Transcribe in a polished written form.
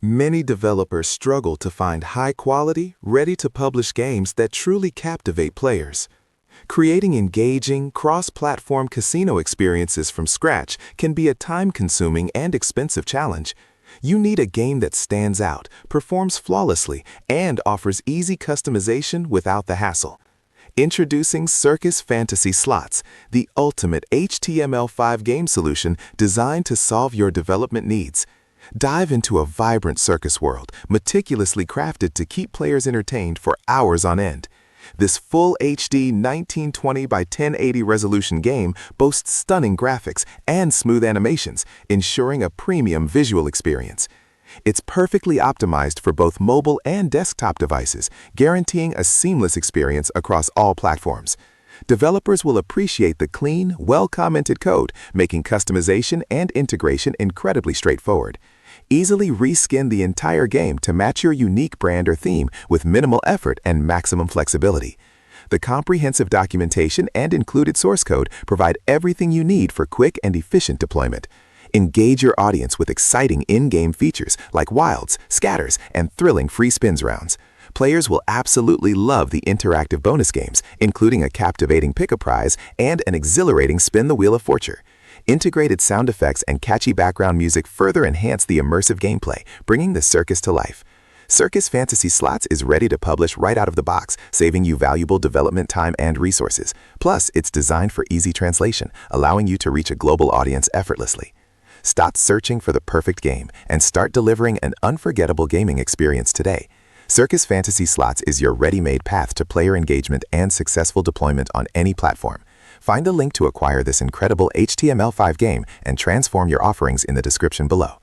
Many developers struggle to find high-quality, ready-to-publish games that truly captivate players. Creating engaging, cross-platform casino experiences from scratch can be a time-consuming and expensive challenge. You need a game that stands out, performs flawlessly, and offers easy customization without the hassle. Introducing Circus Fantasy Slots, the ultimate HTML5 game solution designed to solve your development needs. Dive into a vibrant circus world, meticulously crafted to keep players entertained for hours on end. This full HD 1920 by 1080 resolution game boasts stunning graphics and smooth animations, ensuring a premium visual experience. It's perfectly optimized for both mobile and desktop devices, guaranteeing a seamless experience across all platforms. Developers will appreciate the clean, well-commented code, making customization and integration incredibly straightforward. Easily reskin the entire game to match your unique brand or theme with minimal effort and maximum flexibility. The comprehensive documentation and included source code provide everything you need for quick and efficient deployment. Engage your audience with exciting in-game features like wilds, scatters, and thrilling free spins rounds. Players will absolutely love the interactive bonus games, including a captivating pick-a-prize and an exhilarating spin the wheel of fortune. Integrated sound effects and catchy background music further enhance the immersive gameplay, bringing the circus to life. Circus Fantasy Slots is ready to publish right out of the box, saving you valuable development time and resources. Plus, it's designed for easy translation, allowing you to reach a global audience effortlessly. Stop searching for the perfect game and start delivering an unforgettable gaming experience today. Circus Fantasy Slots is your ready-made path to player engagement and successful deployment on any platform. Find the link to acquire this incredible HTML5 game and transform your offerings in the description below.